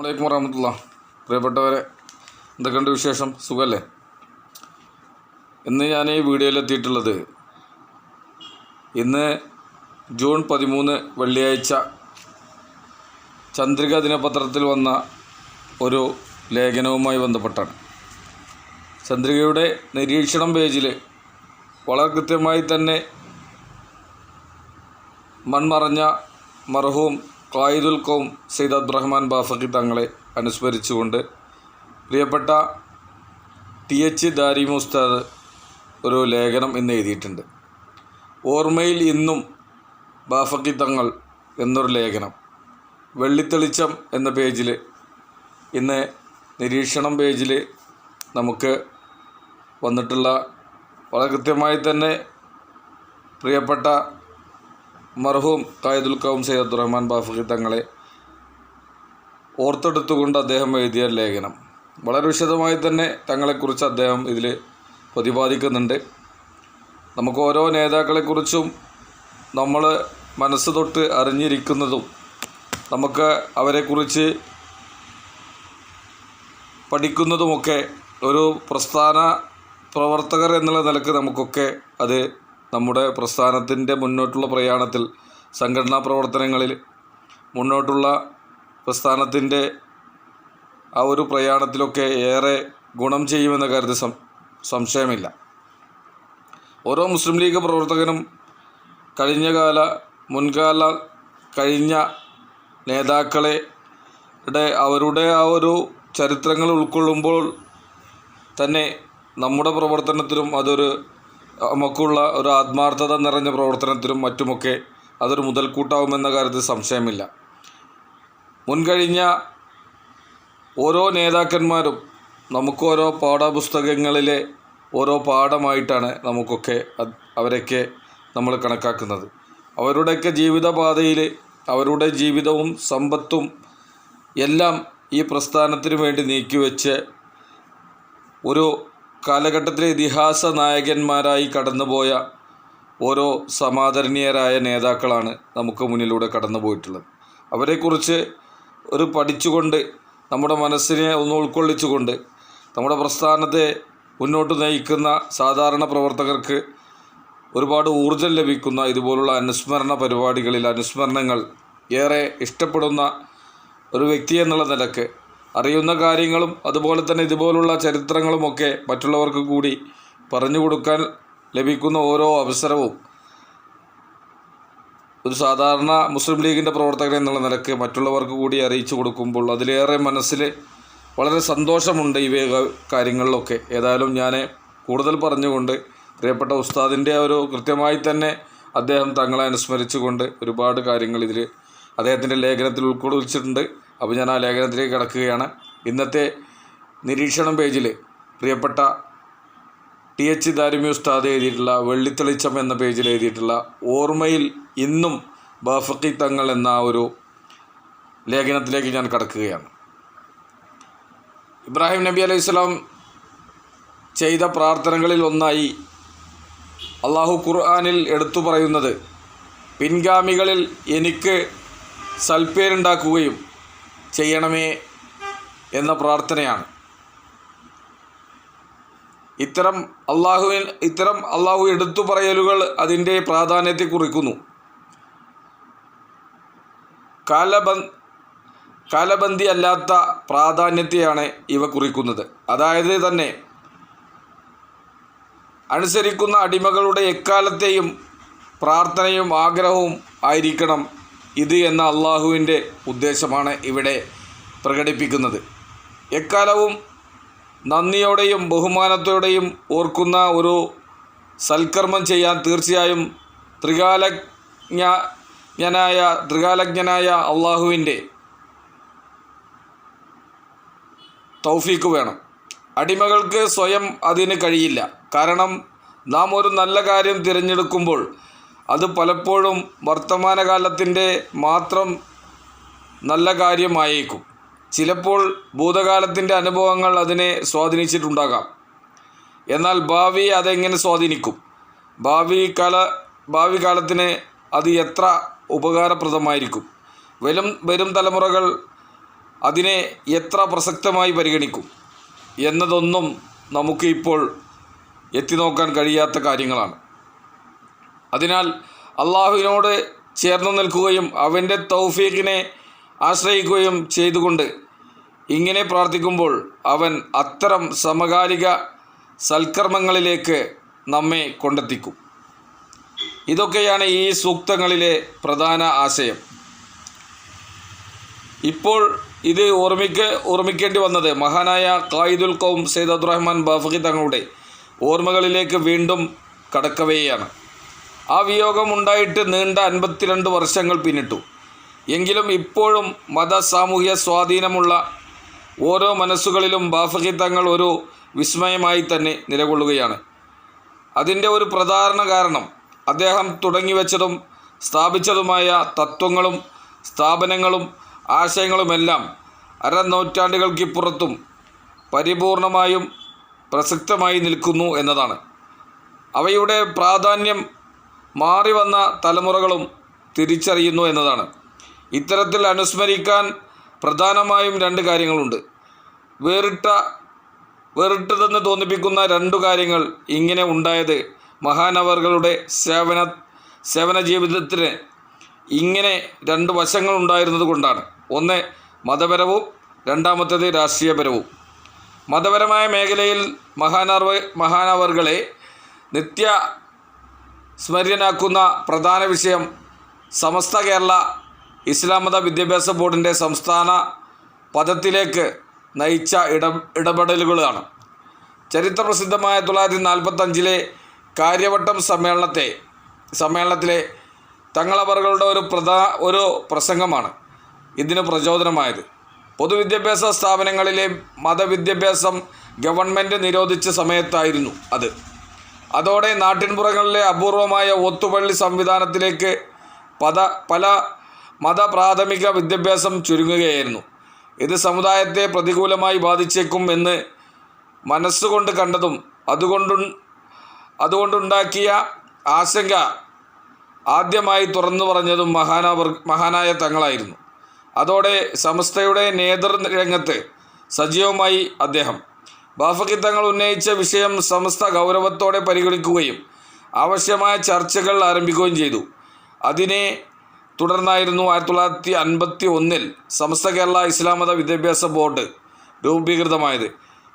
അസ്സലാമു അലൈക്കും വറഹ്മത്തുള്ളാഹി. പ്രിയപ്പെട്ടവരെ, എന്തൊക്കെയുണ്ട് വിശേഷം? സുഖമല്ലേ? ഇന്ന് ഞാൻ ഈ വീഡിയോയിലെത്തിയിട്ടുള്ളത് ഇന്ന് ജൂൺ 13 വെള്ളിയാഴ്ച ചന്ദ്രിക ദിനപത്രത്തിൽ വന്ന ഒരു ലേഖനവുമായി ബന്ധപ്പെട്ടാണ്. ചന്ദ്രികയുടെ നിരീക്ഷണം പേജിൽ വളരെ കൃത്യമായി തന്നെ മൺമറഞ്ഞ മർഹൂം ഖായിദുൽ ഖൗം സയ്യിദ് അബ്ദുറഹ്മാൻ ബാഫഖി തങ്ങളെ അനുസ്മരിച്ചുകൊണ്ട് പ്രിയപ്പെട്ട TH ദാരിമി ഉസ്താദ് ഒരു ലേഖനം ഇന്ന് എഴുതിയിട്ടുണ്ട്. ഓർമ്മയിൽ ഇന്നും ബാഫഖി തങ്ങൾ എന്നൊരു ലേഖനം വെള്ളിത്തെളിച്ചം എന്ന പേജിൽ ഇന്ന് നിരീക്ഷണം പേജിൽ നമുക്ക് വന്നിട്ടുള്ള വളരെ കൃത്യമായി തന്നെ പ്രിയപ്പെട്ട മർഹൂം ഖായിദുൽ ഖൗം സയ്യിദ് അബ്ദുറഹ്മാൻ ബാഫഖി തങ്ങളെ ഓർത്തെടുത്തുകൊണ്ട് അദ്ദേഹം എഴുതിയ ലേഖനം വളരെ വിശദമായി തന്നെ തങ്ങളെക്കുറിച്ച് അദ്ദേഹം ഇതിൽ പ്രതിപാദിക്കുന്നുണ്ട്. നമുക്ക് ഓരോ നേതാക്കളെക്കുറിച്ചും നമ്മൾ മനസ്സ് തൊട്ട് അറിഞ്ഞിരിക്കുന്നതും നമുക്ക് അവരെക്കുറിച്ച് പഠിക്കുന്നതുമൊക്കെ ഒരു പ്രസ്ഥാന പ്രവർത്തകർ എന്നുള്ള നിലക്ക് നമുക്കൊക്കെ അത് നമ്മുടെ പ്രസ്ഥാനത്തിൻ്റെ മുന്നോട്ടുള്ള പ്രയാണത്തിൽ സംഘടനാ പ്രവർത്തനങ്ങളിൽ മുന്നോട്ടുള്ള പ്രസ്ഥാനത്തിൻ്റെ ആ ഒരു പ്രയാണത്തിലൊക്കെ ഏറെ ഗുണം ചെയ്യുമെന്ന കാര്യത്തിൽ സംശയമില്ല. ഓരോ മുസ്ലിം ലീഗ് പ്രവർത്തകനും മുൻകാല കഴിഞ്ഞ നേതാക്കളുടെ അവരുടെ ആ ഒരു ചരിത്രങ്ങൾ ഉൾക്കൊള്ളുമ്പോൾ തന്നെ നമ്മുടെ പ്രവർത്തനത്തിലും അതൊരു നമുക്കുള്ള ഒരു ആത്മാർത്ഥത നിറഞ്ഞ പ്രവർത്തനത്തിലും മറ്റുമൊക്കെ അതൊരു മുതൽക്കൂട്ടാവുമെന്ന കാര്യത്തിൽ സംശയമില്ല. മുൻകഴിഞ്ഞ ഓരോ നേതാക്കന്മാരും നമുക്കോരോ പാഠപുസ്തകങ്ങളിലെ ഓരോ പാഠമായിട്ടാണ് നമുക്കൊക്കെ അവരൊക്കെ നമ്മൾ കണക്കാക്കുന്നത്. അവരുടെയൊക്കെ ജീവിതപാതയിൽ അവരുടെ ജീവിതവും സമ്പത്തും എല്ലാം ഈ പ്രസ്ഥാനത്തിന് വേണ്ടി നീക്കിവെച്ച് ഒരു കാലഘട്ടത്തിലെ ഇതിഹാസ നായകന്മാരായി കടന്നുപോയ ഓരോ സമാദരണീയരായ നേതാക്കളാണ് നമുക്ക് മുന്നിലൂടെ കടന്നു പോയിട്ടുള്ളത്. അവരെക്കുറിച്ച് ഒരു പഠിച്ചുകൊണ്ട് നമ്മുടെ മനസ്സിനെ ഒന്ന് ഉൾക്കൊള്ളിച്ചുകൊണ്ട് നമ്മുടെ പ്രസ്ഥാനത്തെ മുന്നോട്ട് നയിക്കുന്ന സാധാരണ പ്രവർത്തകർക്ക് ഒരുപാട് ഊർജ്ജം ലഭിക്കുന്ന ഇതുപോലുള്ള അനുസ്മരണ പരിപാടികളിൽ അനുസ്മരണങ്ങൾ ഏറെ ഇഷ്ടപ്പെടുന്ന ഒരു വ്യക്തി എന്നുള്ള നിലക്ക് അറിയുന്ന കാര്യങ്ങളും അതുപോലെ തന്നെ ഇതുപോലുള്ള ചരിത്രങ്ങളുമൊക്കെ മറ്റുള്ളവർക്ക് കൂടി പറഞ്ഞു കൊടുക്കാൻ ലഭിക്കുന്ന ഓരോ അവസരവും ഒരു സാധാരണ മുസ്ലിം ലീഗിൻ്റെ പ്രവർത്തകൻ എന്നുള്ള നിലക്ക് മറ്റുള്ളവർക്ക് കൂടി അറിയിച്ചു കൊടുക്കുമ്പോൾ അതിലേറെ മനസ്സിൽ വളരെ സന്തോഷമുണ്ട് ഈ കാര്യങ്ങളിലൊക്കെ. ഏതായാലും ഞാൻ കൂടുതൽ പറഞ്ഞുകൊണ്ട് പ്രിയപ്പെട്ട ഉസ്താദിൻ്റെ ഒരു കൃത്യമായി തന്നെ അദ്ദേഹം തങ്ങളെ അനുസ്മരിച്ചുകൊണ്ട് ഒരുപാട് കാര്യങ്ങൾ ഇതിൽ അദ്ദേഹത്തിൻ്റെ ലേഖനത്തിൽ ഉൾക്കൊള്ളിച്ചിട്ടുണ്ട്. അപ്പോൾ ഞാൻ ആ ലേഖനത്തിലേക്ക് കടക്കുകയാണ്. ഇന്നത്തെ നിരീക്ഷണം പേജിൽ പ്രിയപ്പെട്ട TH ദാരിമി ഉസ്താദ് എഴുതിയിട്ടുള്ള വെള്ളിത്തെളിച്ചം എന്ന പേജിൽ എഴുതിയിട്ടുള്ള ഓർമ്മയിൽ ഇന്നും ബാഫഖി തങ്ങൾ എന്ന ഒരു ലേഖനത്തിലേക്ക് ഞാൻ കടക്കുകയാണ്. ഇബ്രാഹിം നബി അലൈഹി സ്വലാം ചെയ്ത പ്രാർത്ഥനകളിൽ ഒന്നായി അള്ളാഹു ഖുർആനിൽ എടുത്തു പറയുന്നത് പിൻഗാമികളിൽ എനിക്ക് സൽപ്പേരുണ്ടാക്കുകയും ചെയ്യണമേ എന്ന പ്രാർത്ഥനയാണ്. ഇത്തരം അള്ളാഹു എടുത്തു പറയലുകൾ അതിൻ്റെ പ്രാധാന്യത്തെ കുറിക്കുന്നു. കാലബന്ദി അല്ലാത്ത പ്രാധാന്യത്തെയാണ് ഇവ കുറിക്കുന്നത്. അതായത് തന്നെ അനുസരിക്കുന്ന അടിമകളുടെ എക്കാലത്തെയും പ്രാർത്ഥനയും ആഗ്രഹവും ആയിരിക്കണം ഇത് എന്ന അള്ളാഹുവിൻ്റെ ഉദ്ദേശമാണ് ഇവിടെ പ്രകടിപ്പിക്കുന്നത്. എക്കാലവും നന്ദിയോടെയും ബഹുമാനത്തോടെയും ഓർക്കുന്ന ഒരു സൽക്കർമ്മം ചെയ്യാൻ തീർച്ചയായും ത്രികാലജ്ഞനായ അള്ളാഹുവിൻ്റെ തൗഫീക്ക് വേണം. അടിമകൾക്ക് സ്വയം അതിന് കഴിയില്ല. കാരണം നാം ഒരു നല്ല കാര്യം തിരഞ്ഞെടുക്കുമ്പോൾ അത് പലപ്പോഴും വർത്തമാനകാലത്തിൻ്റെ മാത്രം നല്ല കാര്യമായേക്കും. ചിലപ്പോൾ ഭൂതകാലത്തിൻ്റെ അനുഭവങ്ങൾ അതിനെ സ്വാധീനിച്ചിട്ടുണ്ടാകാം. എന്നാൽ ഭാവി അതെങ്ങനെ സ്വാധീനിക്കും? ഭാവി കാലത്തിന് അത് എത്ര ഉപകാരപ്രദമായിരിക്കും? വരും തലമുറകൾ അതിനെ എത്ര പ്രസക്തമായി പരിഗണിക്കും എന്നതൊന്നും നമുക്ക് ഇപ്പോൾ എത്തിനോക്കാൻ കഴിയാത്ത കാര്യങ്ങളാണ്. അതിനാൽ അള്ളാഹുവിനോട് ചേർന്ന് നിൽക്കുകയും അവൻ്റെ തൗഫീഖിനെ ആശ്രയിക്കുകയും ചെയ്തുകൊണ്ട് ഇങ്ങനെ പ്രാർത്ഥിക്കുമ്പോൾ അവൻ അത്തരം സമകാലിക സൽക്കർമ്മങ്ങളിലേക്ക് നമ്മെ കൊണ്ടെത്തിക്കും. ഇതൊക്കെയാണ് ഈ സൂക്തങ്ങളിലെ പ്രധാന ആശയം. ഇപ്പോൾ ഇത് ഓർമ്മിക്കേണ്ടി വന്നത് മഹാനായ ഖായിദുൽ ഖൗം സയ്യിദ് അബ്ദുറഹ്മാൻ ബാഫഖി തങ്ങളുടെ ഓർമ്മകളിലേക്ക് വീണ്ടും കടക്കവെയാണ്. ആ വിയോഗം ഉണ്ടായിട്ട് നീണ്ട 52 വർഷങ്ങൾ പിന്നിട്ടു. എങ്കിലും ഇപ്പോഴും മത സാമൂഹ്യ സ്വാധീനമുള്ള ഓരോ മനസ്സുകളിലും ബാഫഖി തങ്ങൾ ഒരു വിസ്മയമായി തന്നെ നിലകൊള്ളുകയാണ്. അതിൻ്റെ ഒരു പ്രധാന കാരണം അദ്ദേഹം തുടങ്ങിവെച്ചതും സ്ഥാപിച്ചതുമായ തത്വങ്ങളും സ്ഥാപനങ്ങളും ആശയങ്ങളുമെല്ലാം അരനൂറ്റാണ്ടുകൾക്കിപ്പുറത്തും പരിപൂർണമായും പ്രസക്തമായി നിൽക്കുന്നു എന്നതാണ്. അവയുടെ പ്രാധാന്യം മാറി വന്ന തലമുറകളും തിരിച്ചറിയുന്നു എന്നതാണ്. ഇത്തരത്തിൽ അനുസ്മരിക്കാൻ പ്രധാനമായും 2 കാര്യങ്ങളുണ്ട്. വേറിട്ടതെന്ന് തോന്നിപ്പിക്കുന്ന 2 കാര്യങ്ങൾ ഇങ്ങനെ ഉണ്ടായത് മഹാനവറുകളുടെ സേവന ജീവിതത്തിന് ഇങ്ങനെ 2 വശങ്ങൾ ഉണ്ടായിരുന്നത് കൊണ്ടാണ്. ഒന്ന് മതപരവും രണ്ടാമത്തേത് രാഷ്ട്രീയപരവും. മതപരമായ മേഖലയിൽ മഹാനവറുകളെ നിത്യ സ്മര്യനാക്കുന്ന പ്രധാന വിഷയം സമസ്ത കേരള ഇസ്ലാം മത വിദ്യാഭ്യാസ ബോർഡിൻ്റെ സംസ്ഥാന പദത്തിലേക്ക് നയിച്ച ഇടപെടലുകളാണ്. ചരിത്രപ്രസിദ്ധമായ 1945 കാര്യവട്ടം സമ്മേളനത്തിലെ തങ്ങളവറുകളുടെ ഒരു പ്രസംഗമാണ് ഇതിന് പ്രചോദനമായത്. പൊതുവിദ്യാഭ്യാസ സ്ഥാപനങ്ങളിലെ മതവിദ്യാഭ്യാസം ഗവൺമെൻറ് നിരോധിച്ച സമയത്തായിരുന്നു അത്. അതോടെ നാട്ടിൻപുറങ്ങളിലെ അപൂർവമായ ഒത്തുപള്ളി സംവിധാനത്തിലേക്ക് പല മതപ്രാഥമിക വിദ്യാഭ്യാസം ചുരുങ്ങുകയായിരുന്നു. ഇത് സമുദായത്തെ പ്രതികൂലമായി ബാധിച്ചേക്കും എന്ന് മനസ്സുകൊണ്ട് കണ്ടതും അതുകൊണ്ടുണ്ടാക്കിയ ആശങ്ക ആദ്യമായി തുറന്നു പറഞ്ഞതും മഹാനായ തങ്ങളായിരുന്നു. അതോടെ സമസ്തയുടെ നേതൃരംഗത്ത് സജീവമായി അദ്ദേഹം. ബാഫഖി തങ്ങൾ ഉന്നയിച്ച വിഷയം സമസ്ത ഗൗരവത്തോടെ പരിഗണിക്കുകയും ആവശ്യമായ ചർച്ചകൾ ആരംഭിക്കുകയും ചെയ്തു. അതിനെ തുടർന്നായിരുന്നു 1951 സമസ്ത കേരള ഇസ്ലാം മത വിദ്യാഭ്യാസ ബോർഡ് രൂപീകൃതമായത്.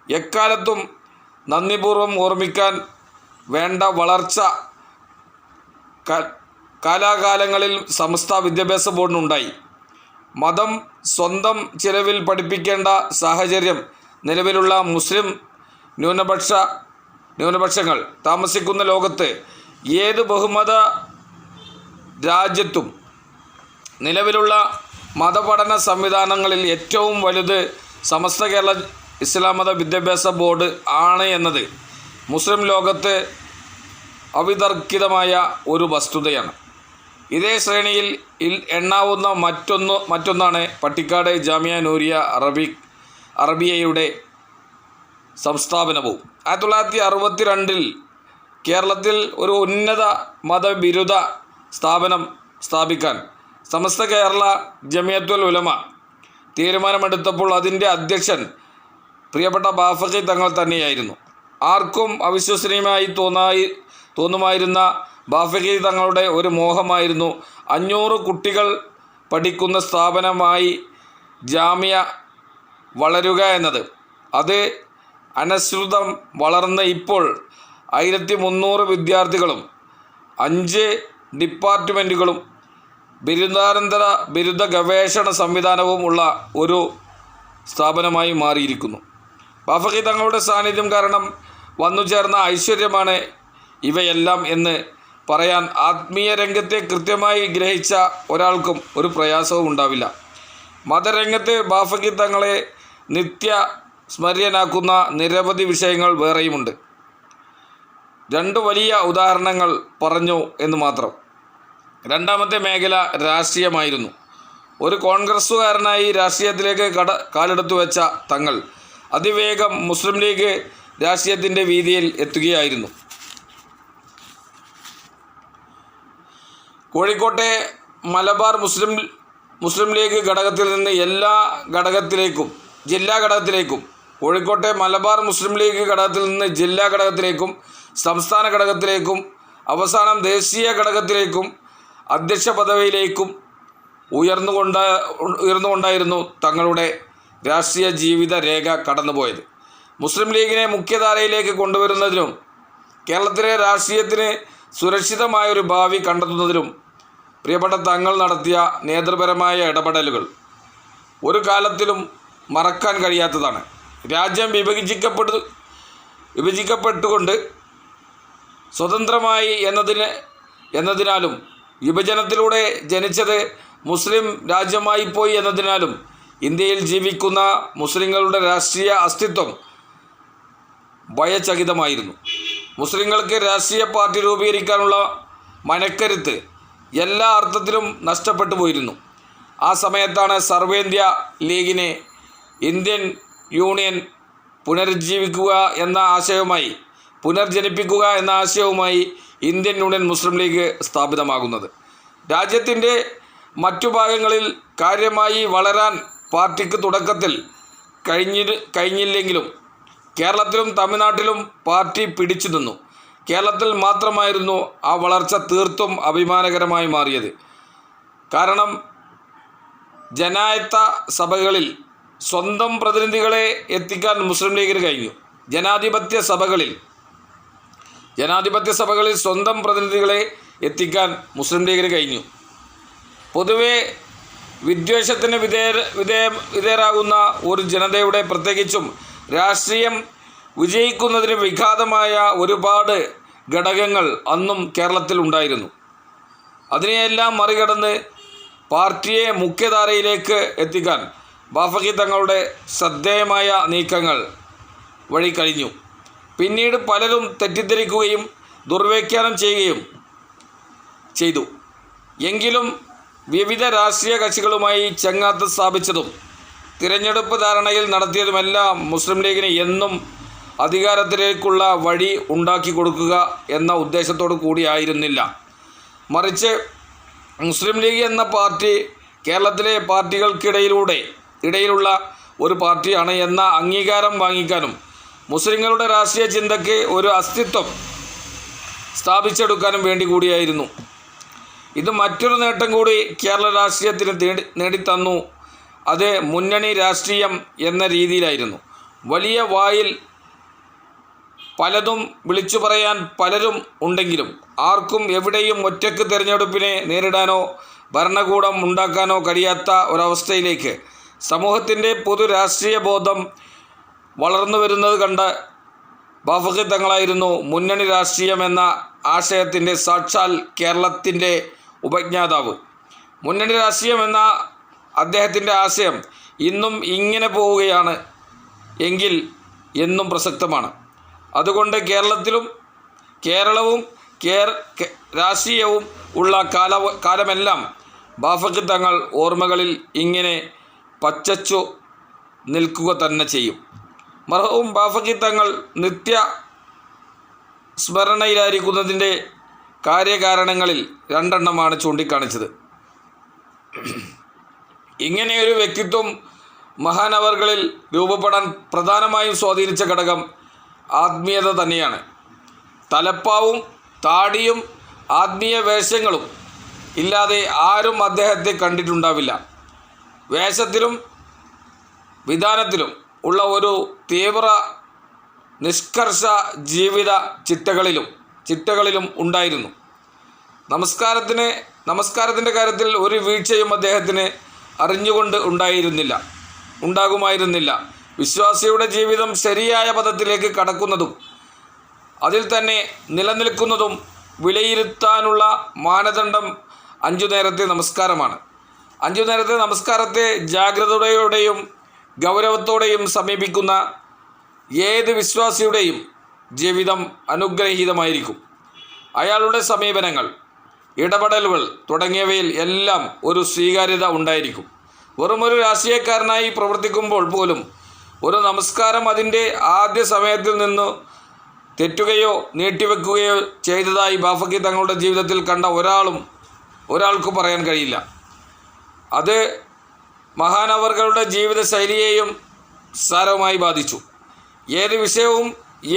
എക്കാലത്തും നന്ദിപൂർവ്വം ഓർമ്മിക്കാൻ വേണ്ട വളർച്ച കാലാകാലങ്ങളിൽ സമസ്ത വിദ്യാഭ്യാസ ബോർഡിനുണ്ടായി. മതം സ്വന്തം ചിലവിൽ പഠിപ്പിക്കേണ്ട സാഹചര്യം നിലവിലുള്ള മുസ്ലിം ന്യൂനപക്ഷങ്ങൾ താമസിക്കുന്ന ലോകത്ത് ഏത് ബഹുമത രാജ്യത്തും നിലവിലുള്ള മതപഠന സംവിധാനങ്ങളിൽ ഏറ്റവും വലുത് സമസ്ത കേരള ഇസ്ലാം മത വിദ്യാഭ്യാസ ബോർഡ് ആണ് എന്നത് മുസ്ലിം ലോകത്ത് അവിതർക്കിതമായ ഒരു വസ്തുതയാണ്. ഇതേ ശ്രേണിയിൽ എണ്ണാവുന്ന മറ്റൊന്നാണ് പട്ടിക്കാട് ജാമിയ നൂരിയ അറബിയയുടെ സംസ്ഥാപനവും. 1962 കേരളത്തിൽ ഒരു ഉന്നത മതബിരുദ സ്ഥാപനം സ്ഥാപിക്കാൻ സമസ്ത കേരള ജമിയത്തുൽ ഉലമ തീരുമാനമെടുത്തപ്പോൾ അതിൻ്റെ അധ്യക്ഷൻ പ്രിയപ്പെട്ട ബാഫഖി തങ്ങൾ തന്നെയായിരുന്നു. ആർക്കും അവിശ്വസനീയമായി തോന്നുമായിരുന്ന ബാഫഖി തങ്ങളുടെ ഒരു മോഹമായിരുന്നു 500 കുട്ടികൾ പഠിക്കുന്ന സ്ഥാപനമായി ജാമിയ വളരുക എന്നത്. അത് അനശ്രുതം വളർന്ന് ഇപ്പോൾ 1300 വിദ്യാർത്ഥികളും 5 ഡിപ്പാർട്ട്മെൻറ്റുകളും ബിരുദാനന്തര ബിരുദ ഗവേഷണ സംവിധാനവും ഉള്ള ഒരു സ്ഥാപനമായി മാറിയിരിക്കുന്നു. ബാഫഖി തങ്ങളുടെ സാന്നിധ്യം കാരണം വന്നുചേർന്ന ഐശ്വര്യമാണ് ഇവയെല്ലാം എന്ന് പറയാൻ ആത്മീയ രംഗത്തെ കൃത്യമായി ഗ്രഹിച്ച ഒരാൾക്കും ഒരു പ്രയാസവും ഉണ്ടാവില്ല. മതരംഗത്ത് ബാഫഖി തങ്ങളെ നിത്യ സ്മര്യനാക്കുന്ന നിരവധി വിഷയങ്ങൾ വേറെയുമുണ്ട്. 2 വലിയ ഉദാഹരണങ്ങൾ പറഞ്ഞു എന്ന് മാത്രം. രണ്ടാമത്തെ മേഖല രാഷ്ട്രീയമായിരുന്നു. ഒരു കോൺഗ്രസ്സുകാരനായി രാഷ്ട്രീയത്തിലേക്ക് കാലെടുത്തു വെച്ച തങ്ങൾ അതിവേഗം മുസ്ലിം ലീഗ് രാഷ്ട്രീയത്തിൻ്റെ വീതിയിൽ എത്തുകയായിരുന്നു. കോഴിക്കോട്ടെ മലബാർ മുസ്ലിം ലീഗ് ഘടകത്തിൽ നിന്ന് എല്ലാ ഘടകത്തിലേക്കും, ജില്ലാ ഘടകത്തിലേക്കും, കോഴിക്കോട്ടെ മലബാർ മുസ്ലിം ലീഗ് ഘടകത്തിൽ നിന്ന് ജില്ലാ ഘടകത്തിലേക്കും, സംസ്ഥാന ഘടകത്തിലേക്കും, അവസാനം ദേശീയ ഘടകത്തിലേക്കും അധ്യക്ഷ പദവിയിലേക്കും ഉയർന്നുകൊണ്ടായിരുന്നു തങ്ങളുടെ രാഷ്ട്രീയ ജീവിത രേഖ കടന്നുപോയത്. മുസ്ലിം ലീഗിനെ മുഖ്യധാരയിലേക്ക് കൊണ്ടുവരുന്നതിനും കേരളത്തിലെ രാഷ്ട്രീയത്തിന് സുരക്ഷിതമായൊരു ഭാവി കണ്ടെത്തുന്നതിനും പ്രിയപ്പെട്ട തങ്ങൾ നടത്തിയ നേതൃപരമായ ഇടപെടലുകൾ ഒരു കാലത്തിലും മറക്കാൻ കഴിയാത്തതാണ്. രാജ്യം വിഭജിക്കപ്പെട്ടുകൊണ്ട് സ്വതന്ത്രമായി എന്നതിനാലും വിഭജനത്തിലൂടെ ജനിച്ചത് മുസ്ലിം രാജ്യമായി പോയി എന്നതിനാലും ഇന്ത്യയിൽ ജീവിക്കുന്ന മുസ്ലിങ്ങളുടെ രാഷ്ട്രീയ അസ്തിത്വം ഭയചകിതമായിരുന്നു. മുസ്ലിങ്ങൾക്ക് രാഷ്ട്രീയ പാർട്ടി രൂപീകരിക്കാനുള്ള മനക്കരുത്ത് എല്ലാ അർത്ഥത്തിലും നഷ്ടപ്പെട്ടു പോയിരുന്നു. ആ സമയത്താണ് സർവേന്ത്യ ലീഗിനെ ഇന്ത്യൻ യൂണിയൻ പുനർജനിപ്പിക്കുക എന്ന ആശയവുമായി ഇന്ത്യൻ യൂണിയൻ മുസ്ലിം ലീഗ് സ്ഥാപിതമാകുന്നത്. രാജ്യത്തിൻ്റെ മറ്റു ഭാഗങ്ങളിൽ കാര്യമായി വളരാൻ പാർട്ടിക്ക് തുടക്കത്തിൽ കഴിഞ്ഞില്ലെങ്കിലും കേരളത്തിലും തമിഴ്നാട്ടിലും പാർട്ടി പിടിച്ചു നിന്നു. കേരളത്തിൽ മാത്രമായിരുന്നു ആ വളർച്ച തീർത്തും അഭിമാനകരമായി മാറിയത്. കാരണം ജനായത്ത സഭകളിൽ സ്വന്തം പ്രതിനിധികളെ എത്തിക്കാൻ മുസ്ലിം ലീഗിന് കഴിഞ്ഞു. ജനാധിപത്യ സഭകളിൽ സ്വന്തം പ്രതിനിധികളെ എത്തിക്കാൻ മുസ്ലിം ലീഗിന് കഴിഞ്ഞു. പൊതുവെ വിദ്വേഷത്തിന് വിധേയരാകുന്ന ഒരു ജനതയുടെ, പ്രത്യേകിച്ചും രാഷ്ട്രീയം വിജയിക്കുന്നതിന് വിഘാതമായ ഒരുപാട് ഘടകങ്ങൾ അന്നും കേരളത്തിൽ ഉണ്ടായിരുന്നു. അതിനെയെല്ലാം മറികടന്ന് പാർട്ടിയെ മുഖ്യധാരയിലേക്ക് എത്തിക്കാൻ ബാഫഖി തങ്ങളുടെ ശ്രദ്ധേയമായ നീക്കങ്ങൾ വഴി കഴിഞ്ഞു. പിന്നീട് പലരും തെറ്റിദ്ധരിക്കുകയും ദുർവ്യാഖ്യാനം ചെയ്യുകയും ചെയ്തു. എങ്കിലും വിവിധ രാഷ്ട്രീയ കക്ഷികളുമായി ചങ്ങാത്തം സ്ഥാപിച്ചതും തിരഞ്ഞെടുപ്പ് ധാരണയിൽ നടത്തിയതുമെല്ലാം മുസ്ലിം ലീഗിന് എന്നും അധികാരത്തിലേക്കുള്ള വഴി ഉണ്ടാക്കി കൊടുക്കുക എന്ന ഉദ്ദേശത്തോടു കൂടിയായിരുന്നില്ല. മറിച്ച് മുസ്ലിം ലീഗ് എന്ന പാർട്ടി കേരളത്തിലെ പാർട്ടികൾക്കിടയിലുള്ള ഒരു പാർട്ടിയാണ് എന്ന അംഗീകാരം വാങ്ങിക്കാനും മുസ്ലിങ്ങളുടെ രാഷ്ട്രീയ ചിന്തയ്ക്ക് ഒരു അസ്തിത്വം സ്ഥാപിച്ചെടുക്കാനും വേണ്ടി കൂടിയായിരുന്നു. ഇത് മറ്റൊരു നേട്ടം കൂടി കേരള രാഷ്ട്രീയത്തിന് നേടിത്തന്നു. അത് മുന്നണി രാഷ്ട്രീയം എന്ന രീതിയിലായിരുന്നു. വലിയ വായിൽ പലതും വിളിച്ചു പറയാൻ പലരും ഉണ്ടെങ്കിലും ആർക്കും എവിടെയും ഒറ്റയ്ക്ക് തിരഞ്ഞെടുപ്പിനെ നേരിടാനോ ഭരണകൂടം ഉണ്ടാക്കാനോ കഴിയാത്ത ഒരവസ്ഥയിലേക്ക് സമൂഹത്തിൻ്റെ പൊതു രാഷ്ട്രീയ ബോധം വളർന്നു വരുന്നത് കണ്ട ബാഫഖി തങ്ങളായിരുന്നു മുന്നണി രാഷ്ട്രീയം എന്ന ആശയത്തിൻ്റെ സാക്ഷാൽ കേരളത്തിൻ്റെ ഉപജ്ഞാതാവ്. മുന്നണി രാഷ്ട്രീയം എന്ന അദ്ദേഹത്തിൻ്റെ ആശയം ഇന്നും ഇങ്ങനെ പോവുകയാണ് എങ്കിൽ എന്നും പ്രസക്തമാണ്. അതുകൊണ്ട് കേരളവും രാഷ്ട്രീയവും ഉള്ള കാലമെല്ലാം ബാഫഖി തങ്ങൾ ഓർമ്മകളിൽ ഇങ്ങനെ പച്ചച്ചു നിൽക്കുക തന്നെ ചെയ്യും. മർഹൂം ബാഫഖി തങ്ങൾ നിത്യ സ്മരണയിലായിരിക്കുന്നതിൻ്റെ കാര്യകാരണങ്ങളിൽ രണ്ടെണ്ണമാണ് ചൂണ്ടിക്കാണിച്ചത്. ഇങ്ങനെയൊരു വ്യക്തിത്വം മഹാനവറുകളിൽ രൂപപ്പെടാൻ പ്രധാനമായും സ്വാധീനിച്ച ഘടകം ആത്മീയത തന്നെയാണ്. തലപ്പാവും താടിയും ആത്മീയ വേഷങ്ങളും ഇല്ലാതെ ആരും അദ്ദേഹത്തെ കണ്ടിട്ടുണ്ടാവില്ല. വേഷത്തിലും വിധാനത്തിലും ഉള്ള ഒരു തീവ്ര നിഷ്കർഷ ജീവിത ചിട്ടകളിലും ഉണ്ടായിരുന്നു. നമസ്കാരത്തിൻ്റെ കാര്യത്തിൽ ഒരു വീഴ്ചയും അദ്ദേഹത്തിന് അറിഞ്ഞുകൊണ്ട് ഉണ്ടാകുമായിരുന്നില്ല. വിശ്വാസിയുടെ ജീവിതം ശരിയായ പദത്തിലേക്ക് കടക്കുന്നതും അതിൽ തന്നെ നിലനിൽക്കുന്നതും വിലയിരുത്താനുള്ള മാനദണ്ഡം 5 നേരത്തെ നമസ്കാരമാണ്. 5 നേരത്തെ നമസ്കാരത്തെ ജാഗ്രതയോടെയും ഗൗരവത്തോടെയും സമീപിക്കുന്ന ഏത് വിശ്വാസിയുടെയും ജീവിതം അനുഗ്രഹീതമായിരിക്കും. അയാളുടെ സമീപനങ്ങൾ, ഇടപെടലുകൾ തുടങ്ങിയവയിൽ എല്ലാം ഒരു സ്വീകാര്യത ഉണ്ടായിരിക്കും. വെറുമൊരു രാഷ്ട്രീയക്കാരനായി പ്രവർത്തിക്കുമ്പോൾ പോലും ഒരു നമസ്കാരം അതിൻ്റെ ആദ്യ സമയത്തിൽ നിന്ന് തെറ്റുകയോ നീട്ടിവെക്കുകയോ ചെയ്തതായി ബാഫഖി തങ്ങളുടെ ജീവിതത്തിൽ കണ്ട ഒരാൾക്കും പറയാൻ കഴിയില്ല. അത് മഹാനവറുകളുടെ ജീവിത ശൈലിയെയും സാരമായി ബാധിച്ചു. ഏത് വിഷയവും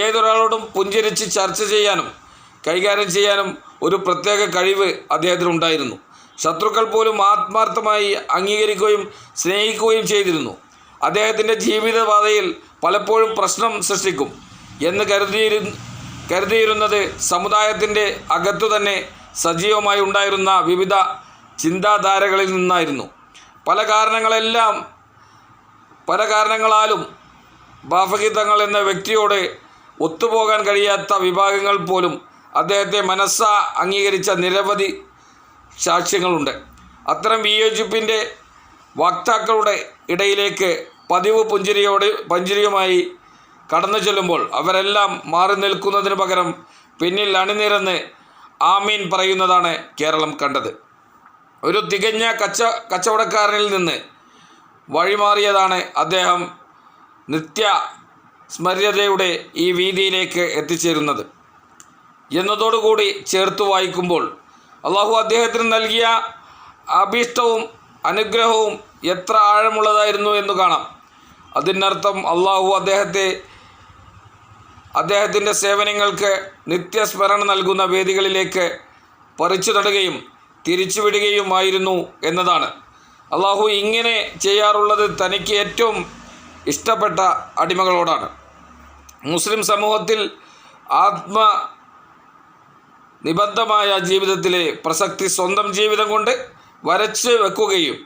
ഏതൊരാളോടും പുഞ്ചിരിച്ച് ചർച്ച ചെയ്യാനും കൈകാര്യം ചെയ്യാനും ഒരു പ്രത്യേക കഴിവ് അദ്ദേഹത്തിനുണ്ടായിരുന്നു. ശത്രുക്കൾ പോലും ആത്മാർത്ഥമായി അംഗീകരിക്കുകയും സ്നേഹിക്കുകയും ചെയ്തിരുന്നു. അദ്ദേഹത്തിൻ്റെ ജീവിതപാതയിൽ പലപ്പോഴും പ്രശ്നം സൃഷ്ടിക്കും എന്ന് കരുതിയിരുന്നത് സമുദായത്തിൻ്റെ അകത്തു തന്നെ സജീവമായി ഉണ്ടായിരുന്ന വിവിധ ചിന്താധാരകളിൽ നിന്നായിരുന്നു. പല കാരണങ്ങളാലും ബാഫഖി തങ്ങൾ എന്ന വ്യക്തിയോട് ഒത്തുപോകാൻ കഴിയാത്ത വിഭാഗങ്ങൾ പോലും അദ്ദേഹത്തെ മനസ്സാ അംഗീകരിച്ച നിരവധി സാക്ഷ്യങ്ങളുണ്ട്. അത്തരം വിയോജിപ്പിൻ്റെ വക്താക്കളുടെ ഇടയിലേക്ക് പതിവ് പുഞ്ചിരിയുമായി കടന്നു ചെല്ലുമ്പോൾ അവരെല്ലാം മാറി നിൽക്കുന്നതിന് പകരം പിന്നിൽ അണിനിരന്ന് ആമീൻ പറയുന്നതാണ് കേരളം കണ്ടത്. ഒരു തികഞ്ഞ കച്ചവടക്കാരനിൽ നിന്ന് വഴിമാറിയതാണ് അദ്ദേഹം നിത്യ സ്മര്യതയുടെ ഈ വീതിയിലേക്ക് എത്തിച്ചേരുന്നത് എന്നതോടുകൂടി ചേർത്ത് വായിക്കുമ്പോൾ അള്ളാഹു അദ്ദേഹത്തിന് നൽകിയ അഭീഷ്ടവും അനുഗ്രഹവും എത്ര ആഴമുള്ളതായിരുന്നു എന്ന് കാണാം. അതിനർത്ഥം അള്ളാഹു അദ്ദേഹത്തിൻ്റെ സേവനങ്ങൾക്ക് നിത്യസ്മരണ നൽകുന്ന വേദികളിലേക്ക് പറിച്ചു നടുകയും തിരിച്ചുവിടുകയുമായിരുന്നു എന്നതാണ്. അള്ളാഹു ഇങ്ങനെ ചെയ്യാറുള്ളത് തനിക്ക് ഏറ്റവും ഇഷ്ടപ്പെട്ട അടിമകളോടാണ്. മുസ്ലിം സമൂഹത്തിൽ ആത്മനിബദ്ധമായ ജീവിതത്തിലെ പ്രസക്തി സ്വന്തം ജീവിതം കൊണ്ട് വരച്ച് വെക്കുകയും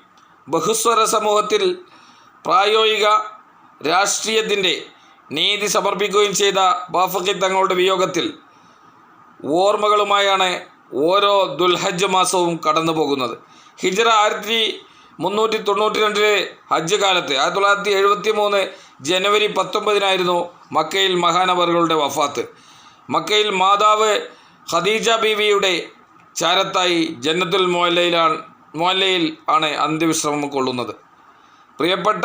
ബഹുസ്വര സമൂഹത്തിൽ പ്രായോഗിക രാഷ്ട്രീയത്തിൻ്റെ നീതി സമർപ്പിക്കുകയും ചെയ്ത ബാഫഖി തങ്ങളുടെ വിയോഗത്തിൽ ഓർമ്മകളുമായാണ് ഓരോ ദുൽഹജ്ജ് മാസവും കടന്നു പോകുന്നത്. ഹിജ്റ 1392 ഹജ്ജ് കാലത്ത് 1973 ജനുവരി 19 മക്കയിൽ മഹാനവറുകളുടെ വഫാത്ത്. മക്കയിൽ മാതാവ് ഖദീജ ബീവിയുടെ ചാരത്തായി ജന്നത്തുൽ മുഅല്ലയിൽ ആണ് അന്ത്യവിശ്രമം കൊള്ളുന്നത്. പ്രിയപ്പെട്ട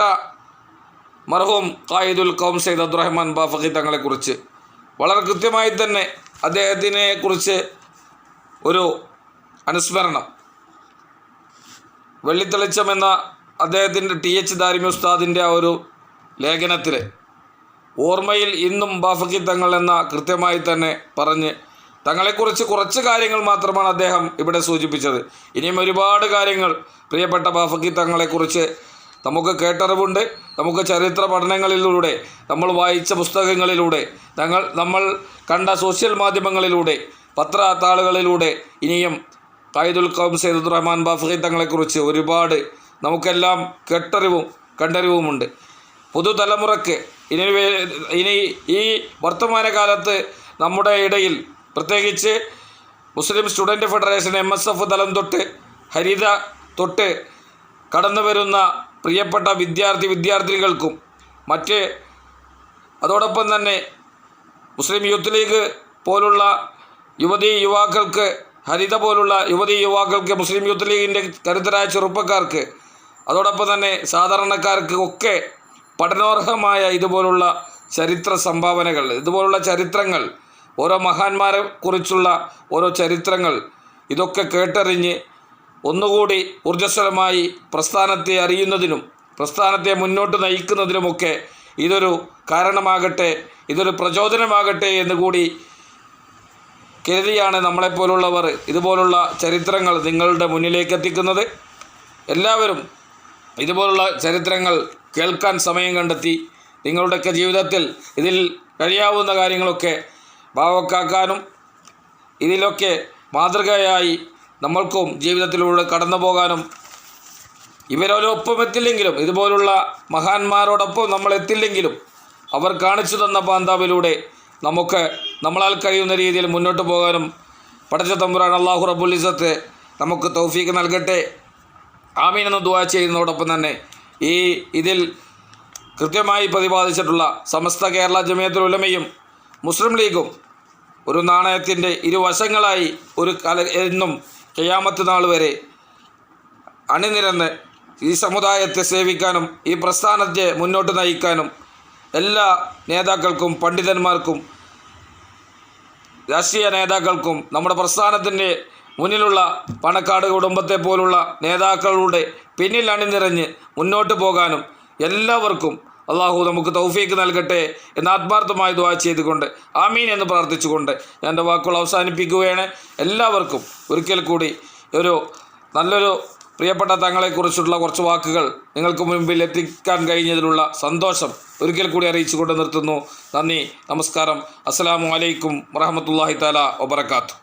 മർഹൂം ഖായിദുൽ ഖൗം സയ്യിദ് അബ്ദുറഹ്മാൻ ബാഫഖി തങ്ങളെക്കുറിച്ച് വളരെ കൃത്യമായി തന്നെ അദ്ദേഹത്തിനെക്കുറിച്ച് ഒരു അനുസ്മരണം വെള്ളിത്തെളിച്ചം എന്ന അദ്ദേഹത്തിൻ്റെ TH ദാരിമി ഉസ്താദിൻ്റെ ആ ഒരു ലേഖനത്തിൽ ഓർമ്മയിൽ ഇന്നും ബാഫഖി തങ്ങൾ എന്ന കൃത്യമായി തന്നെ പറഞ്ഞ് തങ്ങളെക്കുറിച്ച് കുറച്ച് കാര്യങ്ങൾ മാത്രമാണ് അദ്ദേഹം ഇവിടെ സൂചിപ്പിച്ചത്. ഇനിയും ഒരുപാട് കാര്യങ്ങൾ പ്രിയപ്പെട്ട ബാഫഖി തങ്ങളെക്കുറിച്ച് നമുക്ക് കേട്ടറിവുണ്ട്. നമുക്ക് ചരിത്ര പഠനങ്ങളിലൂടെ, നമ്മൾ വായിച്ച പുസ്തകങ്ങളിലൂടെ, നമ്മൾ കണ്ട സോഷ്യൽ മാധ്യമങ്ങളിലൂടെ, പത്രത്താളുകളിലൂടെ ഇനിയും ഖായിദുൽ ഖൗം സയ്യിദ് അബ്ദുറഹ്മാൻ ബാഫഖി തങ്ങളെക്കുറിച്ച് ഒരുപാട് നമുക്കെല്ലാം കണ്ടറിവുമുണ്ട്. പുതുതലമുറയ്ക്ക് ഇനി ഈ വർത്തമാനകാലത്ത് നമ്മുടെ ഇടയിൽ പ്രത്യേകിച്ച് മുസ്ലിം സ്റ്റുഡൻറ്റ് ഫെഡറേഷൻ MSF തലം തൊട്ട് ഹരിത തൊട്ട് കടന്നു വരുന്ന പ്രിയപ്പെട്ട വിദ്യാർത്ഥികൾക്കും അതോടൊപ്പം തന്നെ മുസ്ലിം യൂത്ത് ലീഗ് പോലുള്ള യുവാക്കൾക്ക്, ഹരിത പോലുള്ള യുവാക്കൾക്ക്, മുസ്ലിം യൂത്ത് ലീഗിൻ്റെ കരുത്തരായ ചെറുപ്പക്കാർക്ക്, അതോടൊപ്പം തന്നെ സാധാരണക്കാർക്ക് ഒക്കെ പഠനോർഹമായ ഇതുപോലുള്ള ചരിത്ര സംഭാവനകൾ, ഇതുപോലുള്ള ചരിത്രങ്ങൾ, ഓരോ മഹാന്മാരെ കുറിച്ചുള്ള ഓരോ ചരിത്രങ്ങൾ ഇതൊക്കെ കേട്ടറിഞ്ഞ് ഒന്നുകൂടി ഊർജ്ജസ്വലമായി പ്രസ്ഥാനത്തെ അറിയുന്നതിനും പ്രസ്ഥാനത്തെ മുന്നോട്ട് നയിക്കുന്നതിനുമൊക്കെ ഇതൊരു കാരണമാകട്ടെ, ഇതൊരു പ്രചോദനമാകട്ടെ എന്നുകൂടി കരുതിയാണ് നമ്മളെപ്പോലുള്ളവർ ഇതുപോലുള്ള ചരിത്രങ്ങൾ നിങ്ങളുടെ മുന്നിലേക്ക് എത്തിക്കുന്നത്. എല്ലാവരും ഇതുപോലുള്ള ചരിത്രങ്ങൾ കേൾക്കാൻ സമയം കണ്ടെത്തി നിങ്ങളുടെയൊക്കെ ജീവിതത്തിൽ ഇതിൽ കഴിയാവുന്ന കാര്യങ്ങളൊക്കെ ഭാവക്കാക്കാനും ഇതിലൊക്കെ മാതൃകയായി നമ്മൾക്കും ജീവിതത്തിലൂടെ കടന്നു പോകാനും, ഇവരോടൊപ്പം എത്തില്ലെങ്കിലും, ഇതുപോലുള്ള മഹാന്മാരോടൊപ്പം നമ്മൾ എത്തില്ലെങ്കിലും അവർ കാണിച്ചു തന്ന പാന്താവിലൂടെ നമ്മളാൽ കഴിയുന്ന രീതിയിൽ മുന്നോട്ട് പോകാനും പടച്ച തമ്പുരാൻ അല്ലാഹു റബ്ബുൽ ഇസ്സത്ത് നമുക്ക് തൗഫീഖ് നൽകട്ടെ. ആമീൻ എന്ന് ദുആ ചെയ്യുന്നതോടൊപ്പം തന്നെ ഇതിൽ കൃത്യമായി പ്രതിപാദിച്ചിട്ടുള്ള സമസ്ത കേരള ജമിയത്തുൽ ഉലമയും മുസ്ലിം ലീഗും ഒരു നാണയത്തിൻ്റെ ഇരുവശങ്ങളായി എന്നും ഖിയാമത്ത് നാൾ വരെ അണിനിരന്ന് ഈ സമുദായത്തെ സേവിക്കാനും ഈ പ്രസ്ഥാനത്തെ മുന്നോട്ട് നയിക്കാനും എല്ലാ നേതാക്കൾക്കും, പണ്ഡിതന്മാർക്കും, രാഷ്ട്രീയ നേതാക്കൾക്കും, നമ്മുടെ പ്രസ്ഥാനത്തിൻ്റെ മുന്നിലുള്ള പണക്കാട് കുടുംബത്തെ പോലുള്ള നേതാക്കളുടെ പിന്നിൽ അണിനിറഞ്ഞ് മുന്നോട്ട് പോകാനും എല്ലാവർക്കും അള്ളാഹു നമുക്ക് തൗഫീക്ക് നൽകട്ടെ എന്ന് ആത്മാർത്ഥമായി ദുആ ചെയ്തുകൊണ്ട് ആമീൻ എന്ന് പ്രാർത്ഥിച്ചുകൊണ്ട് ഞാൻ എൻ്റെ വാക്കുകൾ അവസാനിപ്പിക്കുകയാണ്. എല്ലാവർക്കും ഒരിക്കൽ കൂടി നല്ലൊരു പ്രിയപ്പെട്ട തങ്ങളെക്കുറിച്ചുള്ള കുറച്ച് വാക്കുകൾ നിങ്ങൾക്ക് മുൻപിൽ എത്തിക്കാൻ കഴിഞ്ഞതിലുള്ള സന്തോഷം ഒരിക്കൽ കൂടി അറിയിച്ചുകൊണ്ട് നിർത്തുന്നു. നന്ദി, നമസ്കാരം. അസ്സലാമു അലൈക്കും വറഹ്മത്തുള്ളാഹി തആല വബറകാതുഹു.